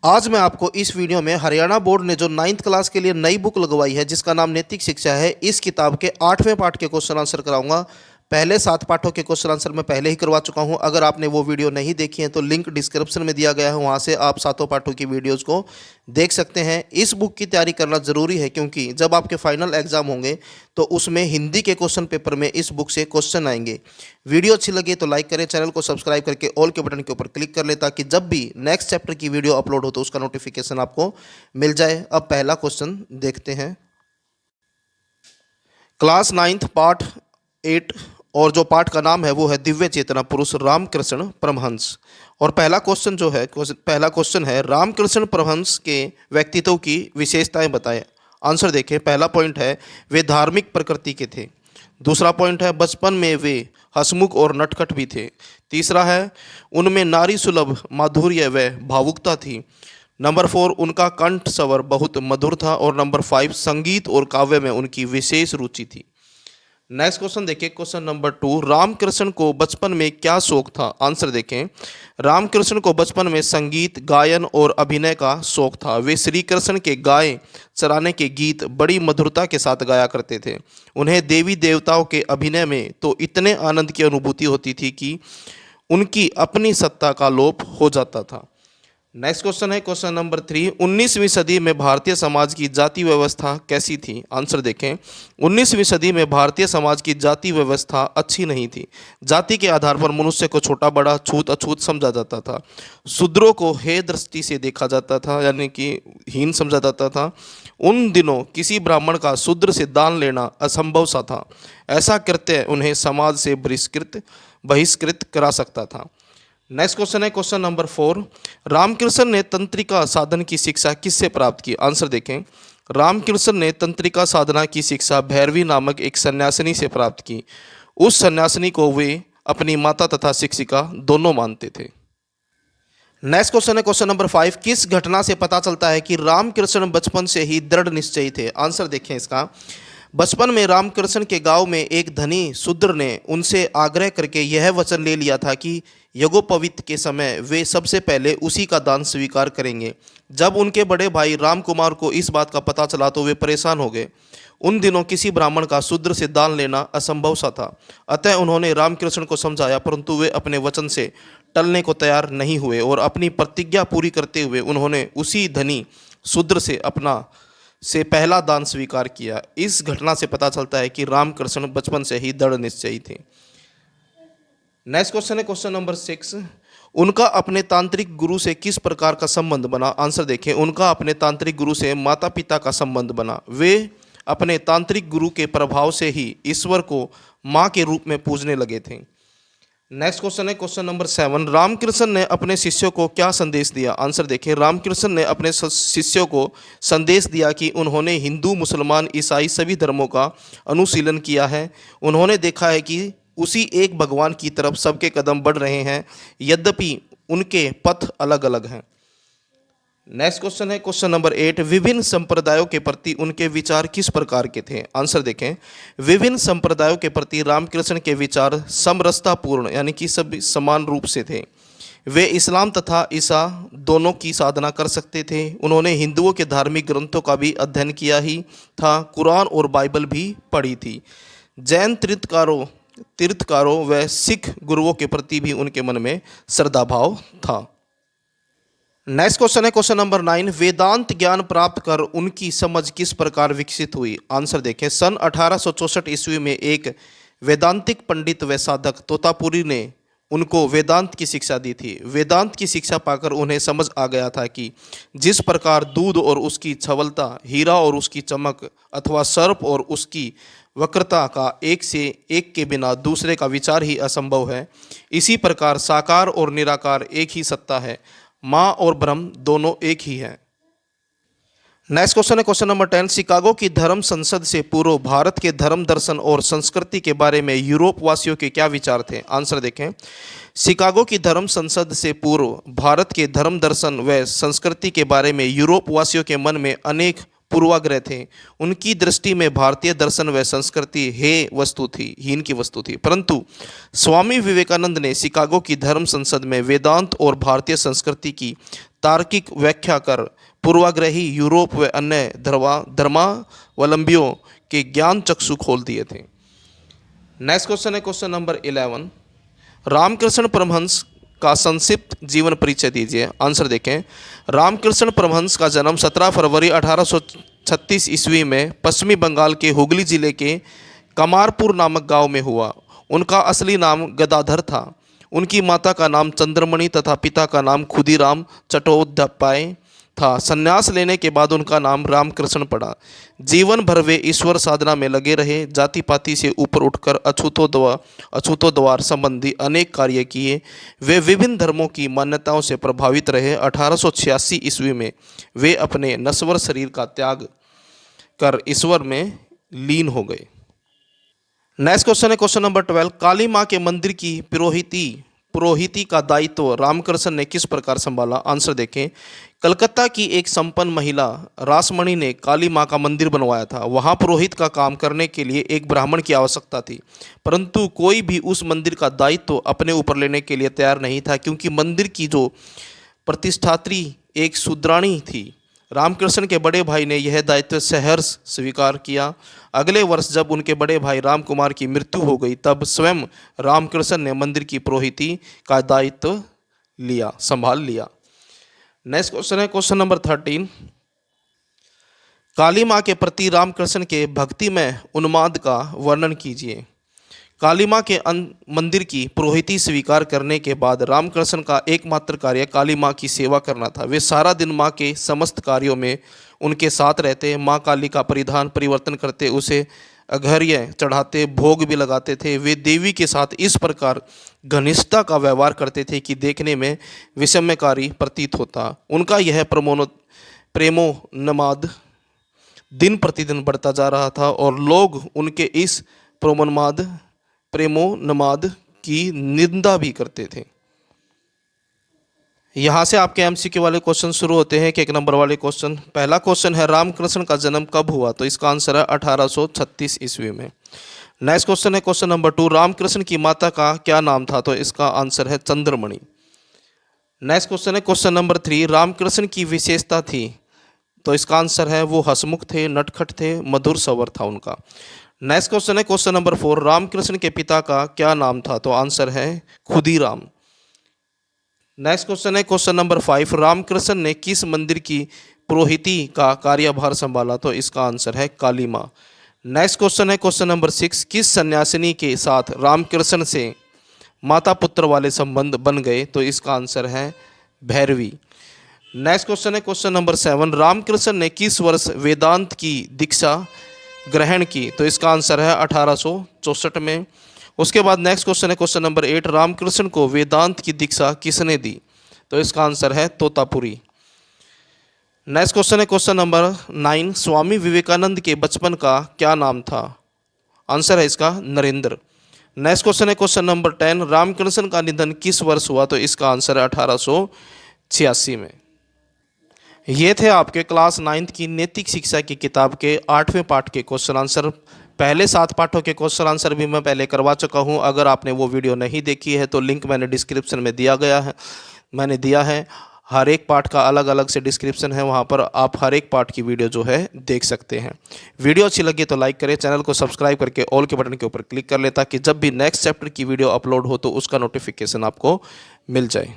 आज मैं आपको इस वीडियो में हरियाणा बोर्ड ने जो 9th क्लास के लिए नई बुक लगवाई है जिसका नाम नैतिक शिक्षा है, इस किताब के 8वें पाठ के क्वेश्चन आंसर कराऊंगा। पहले 7 पाठों के क्वेश्चन आंसर मैं पहले ही करवा चुका हूं। अगर आपने वो वीडियो नहीं देखी है तो लिंक डिस्क्रिप्शन में दिया गया है, वहां से आप 7 पाठों की वीडियोज़ को देख सकते हैं। इस बुक की तैयारी करना ज़रूरी है क्योंकि जब आपके फाइनल एग्जाम होंगे तो उसमें हिंदी के क्वेश्चन पेपर में इस बुक से क्वेश्चन आएंगे। वीडियो अच्छी लगी तो लाइक करें, चैनल को सब्सक्राइब करके ऑल के बटन के ऊपर क्लिक कर लें ताकि जब भी नेक्स्ट चैप्टर की वीडियो अपलोड हो तो उसका नोटिफिकेशन आपको मिल जाए। अब पहला क्वेश्चन देखते हैं। क्लास 9th पार्ट 8 और जो पाठ का नाम है वो है दिव्य चेतना पुरुष रामकृष्ण परमहंस। और पहला क्वेश्चन जो है पहला क्वेश्चन है रामकृष्ण परमहंस के व्यक्तित्व की विशेषताएं बताएं। आंसर देखें। पहला पॉइंट है वे धार्मिक प्रकृति के थे। दूसरा पॉइंट है बचपन में वे हंसमुख और नटखट भी थे। तीसरा है उनमें नारी सुलभ माधुर्य व भावुकता थी। नंबर 4 उनका कंठ स्वर बहुत मधुर था। और नंबर 5 संगीत और काव्य में उनकी विशेष रुचि थी। नेक्स्ट क्वेश्चन देखिए। क्वेश्चन नंबर 2 रामकृष्ण को बचपन में क्या शौक था। आंसर देखें। रामकृष्ण को बचपन में संगीत गायन और अभिनय का शौक था। वे श्री कृष्ण के गाए चराने के गीत बड़ी मधुरता के साथ गाया करते थे। उन्हें देवी देवताओं के अभिनय में तो इतने आनंद की अनुभूति होती थी कि उनकी अपनी सत्ता का लोप हो जाता था। नेक्स्ट क्वेश्चन है क्वेश्चन नंबर 3 19वीं सदी में भारतीय समाज की जाति व्यवस्था कैसी थी। आंसर देखें। 19वीं सदी में भारतीय समाज की जाति व्यवस्था अच्छी नहीं थी। जाति के आधार पर मनुष्य को छोटा बड़ा छूत अछूत समझा जाता था। शूद्रों को हे दृष्टि से देखा जाता था, यानी कि हीन समझा जाता था। उन दिनों किसी ब्राह्मण का शूद्र से दान लेना असंभव सा था। ऐसा कृत्य उन्हें समाज से बहिष्कृत करा सकता था। नेक्स्ट क्वेश्चन है क्वेश्चन नंबर 4 रामकृष्ण ने तंत्रिका साधन की शिक्षा किससे प्राप्त की। आंसर देखें। रामकृष्ण ने तंत्रिका साधना की शिक्षा भैरवी नामक एक सन्यासिनी से प्राप्त की। उस सन्यासिनी को वे अपनी माता तथा शिक्षिका दोनों मानते थे। नेक्स्ट क्वेश्चन है क्वेश्चन नंबर 5 किस घटना से पता चलता है कि रामकृष्ण बचपन से ही दृढ़ निश्चयी थे। आंसर देखें इसका। बचपन में रामकृष्ण के गांव में एक धनी शूद्र ने उनसे आग्रह करके यह वचन ले लिया था कि यज्ञोपवीत के समय वे सबसे पहले उसी का दान स्वीकार करेंगे। जब उनके बड़े भाई राम कुमार को इस बात का पता चला तो वे परेशान हो गए। उन दिनों किसी ब्राह्मण का शूद्र से दान लेना असंभव सा था। अतः उन्होंने रामकृष्ण को समझाया, परंतु वे अपने वचन से टलने को तैयार नहीं हुए और अपनी प्रतिज्ञा पूरी करते हुए उन्होंने उसी धनी शूद्र से पहला दान स्वीकार किया। इस घटना से पता चलता है कि रामकृष्ण बचपन से ही दृढ़ निश्चयी थे। नेक्स्ट क्वेश्चन है क्वेश्चन नंबर 6 उनका अपने तांत्रिक गुरु से किस प्रकार का संबंध बना। आंसर देखें। उनका अपने तांत्रिक गुरु से माता पिता का संबंध बना। वे अपने तांत्रिक गुरु के प्रभाव से ही ईश्वर को माँ के रूप में पूजने लगे थे। नेक्स्ट क्वेश्चन है क्वेश्चन नंबर 7 रामकृष्ण ने अपने शिष्यों को क्या संदेश दिया। आंसर देखें। रामकृष्ण ने अपने शिष्यों को संदेश दिया कि उन्होंने हिंदू मुसलमान ईसाई सभी धर्मों का अनुशीलन किया है। उन्होंने देखा है कि उसी एक भगवान की तरफ सबके कदम बढ़ रहे हैं, यद्यपि उनके पथ अलग अलग हैं। नेक्स्ट क्वेश्चन है क्वेश्चन नंबर 8 विभिन्न संप्रदायों के प्रति उनके विचार किस प्रकार के थे। आंसर देखें। विभिन्न संप्रदायों के प्रति रामकृष्ण के विचार समरसतापूर्ण, यानी कि सभी समान रूप से थे। वे इस्लाम तथा ईसा दोनों की साधना कर सकते थे। उन्होंने हिंदुओं के धार्मिक ग्रंथों का भी अध्ययन किया ही था, कुरान और बाइबल भी पढ़ी थी। जैन तीर्थकारों व सिख गुरुओं के प्रति भी उनके मन में श्रद्धाभाव था। नेक्स्ट क्वेश्चन है क्वेश्चन नंबर 9 वेदांत ज्ञान प्राप्त कर उनकी समझ किस प्रकार विकसित हुई। आंसर देखें। सन 1864 ईस्वी में एक वेदांतिक पंडित व साधक तोतापुरी ने उनको वेदांत की शिक्षा दी थी। वेदांत की शिक्षा पाकर उन्हें समझ आ गया था कि जिस प्रकार दूध और उसकी छवलता, हीरा और उसकी चमक अथवा सर्प और उसकी वक्रता का एक से एक के बिना दूसरे का विचार ही असंभव है, इसी प्रकार साकार और निराकार एक ही सत्ता है, माँ और ब्रह्म दोनों एक ही हैं। नेक्स्ट क्वेश्चन है क्वेश्चन नंबर 10 शिकागो की धर्म संसद से पूर्व भारत के धर्म दर्शन और संस्कृति के बारे में यूरोप वासियों के क्या विचार थे। आंसर देखें। शिकागो की धर्म संसद से पूर्व भारत के धर्म दर्शन व संस्कृति के बारे में यूरोप वासियों के मन में अनेक पूर्वाग्रह थे। उनकी दृष्टि में भारतीय दर्शन व संस्कृति हीन की वस्तु थी। परंतु स्वामी विवेकानंद ने शिकागो की धर्म संसद में वेदांत और भारतीय संस्कृति की तार्किक व्याख्या कर पूर्वाग्रही यूरोप व अन्य धर्मावलंबियों के ज्ञान चक्षु खोल दिए थे। नेक्स्ट क्वेश्चन है क्वेश्चन नंबर 11। रामकृष्ण परमहंस का संक्षिप्त जीवन परिचय दीजिए। आंसर देखें। रामकृष्ण परमहंस का जन्म 17 फरवरी 1836 ईस्वी में पश्चिमी बंगाल के हुगली जिले के कमारपुर नामक गांव में हुआ। उनका असली नाम गदाधर था। उनकी माता का नाम चंद्रमणि तथा पिता का नाम खुदीराम चट्टोपाध्याय था। संन्यास लेने के बाद उनका नाम रामकृष्ण पड़ा। जीवन भर वे ईश्वर साधना में लगे रहे। जाति पाति से ऊपर उठकर अछूतोद्वार संबंधी अनेक कार्य किए। वे विभिन्न धर्मों की मान्यताओं से प्रभावित रहे। 1886 ईस्वी में वे अपने नश्वर शरीर का त्याग कर ईश्वर में लीन हो गए। नेक्स्ट क्वेश्चन है क्वेश्चन नंबर 12। काली माँ के मंदिर की पुरोहिती का दायित्व रामकृष्ण ने किस प्रकार संभाला। आंसर देखें। कलकत्ता की एक संपन्न महिला रासमणि ने काली माँ का मंदिर बनवाया था। वहाँ पुरोहित का काम करने के लिए एक ब्राह्मण की आवश्यकता थी, परंतु कोई भी उस मंदिर का दायित्व अपने ऊपर लेने के लिए तैयार नहीं था, क्योंकि मंदिर की जो प्रतिष्ठात्री एक शूद्राणी थी। रामकृष्ण के बड़े भाई ने यह दायित्व सहर्ष स्वीकार किया। अगले वर्ष जब उनके बड़े भाई रामकुमार की मृत्यु हो गई, तब स्वयं रामकृष्ण ने मंदिर की पुरोहिती का दायित्व संभाल लिया। नेक्स्ट क्वेश्चन है क्वेश्चन नंबर 13। काली माँ के प्रति रामकृष्ण के भक्तिमय उन्माद का वर्णन कीजिए। काली माँ के मंदिर की पुरोहिती स्वीकार करने के बाद रामकृष्ण का एकमात्र कार्य काली माँ की सेवा करना था। वे सारा दिन माँ के समस्त कार्यों में उनके साथ रहते। माँ काली का परिवर्तन करते, उसे अर्घ्य चढ़ाते, भोग भी लगाते थे। वे देवी के साथ इस प्रकार घनिष्ठता का व्यवहार करते थे कि देखने में विषमयकारी प्रतीत होता। उनका यह प्रेमोन्माद दिन प्रतिदिन बढ़ता जा रहा था और लोग उनके इस प्रेमोन्माद की निंदा भी करते थे। यहाँ से आपके एमसीक्यू वाले क्वेश्चन शुरू होते हैं कि 1 नंबर वाले क्वेश्चन। पहला क्वेश्चन है रामकृष्ण का जन्म कब हुआ, तो इसका आंसर है 1836 ईस्वी में। नेक्स्ट क्वेश्चन है क्वेश्चन नंबर 2। रामकृष्ण की माता का क्या नाम था, तो इसका आंसर है चंद्रमणि। नेक्स्ट क्वेश्चन है क्वेश्चन नंबर 3। रामकृष्ण की विशेषता थी, तो इसका आंसर है वो हंसमुख थे, नटखट थे, मधुर स्वर था उनका। नेक्स्ट क्वेश्चन है क्वेश्चन नंबर 4। रामकृष्ण के पिता का क्या नाम था, तो आंसर है खुदीराम। नेक्स्ट क्वेश्चन है क्वेश्चन नंबर 5। रामकृष्ण ने किस मंदिर की पुरोहिती का कार्यभार संभाला, तो इसका आंसर है काली माँ। नेक्स्ट क्वेश्चन है क्वेश्चन नंबर 6। किस सन्यासिनी के साथ रामकृष्ण से माता पुत्र वाले संबंध बन गए, तो इसका आंसर है भैरवी। नेक्स्ट क्वेश्चन है क्वेश्चन नंबर 7। रामकृष्ण ने किस वर्ष वेदांत की दीक्षा ग्रहण की, तो इसका आंसर है 1864 में। उसके बाद नेक्स्ट क्वेश्चन है क्वेश्चन नंबर 8। रामकृष्ण को वेदांत की दीक्षा किसने दी, तो इसका आंसर है तोतापुरी। नेक्स्ट क्वेश्चन है क्वेश्चन नंबर 9। स्वामी विवेकानंद के बचपन का क्या नाम था, आंसर है इसका नरेंद्र। नेक्स्ट क्वेश्चन है क्वेश्चन नंबर 10। रामकृष्ण का निधन किस वर्ष हुआ, तो इसका आंसर है 1886 में। ये थे आपके क्लास 9th की नैतिक शिक्षा की किताब के 8वें पाठ के क्वेश्चन आंसर। पहले 7 पाठों के क्वेश्चन आंसर भी मैं पहले करवा चुका हूँ। अगर आपने वो वीडियो नहीं देखी है तो लिंक मैंने डिस्क्रिप्शन में दिया है। हर एक पाठ का अलग अलग से डिस्क्रिप्शन है, वहाँ पर आप हर एक पाठ की वीडियो जो है देख सकते हैं। वीडियो अच्छी लगी तो लाइक करें, चैनल को सब्सक्राइब करके ऑल के बटन के ऊपर क्लिक कर लें, ताकि जब भी नेक्स्ट चैप्टर की वीडियो अपलोड हो तो उसका नोटिफिकेशन आपको मिल जाए।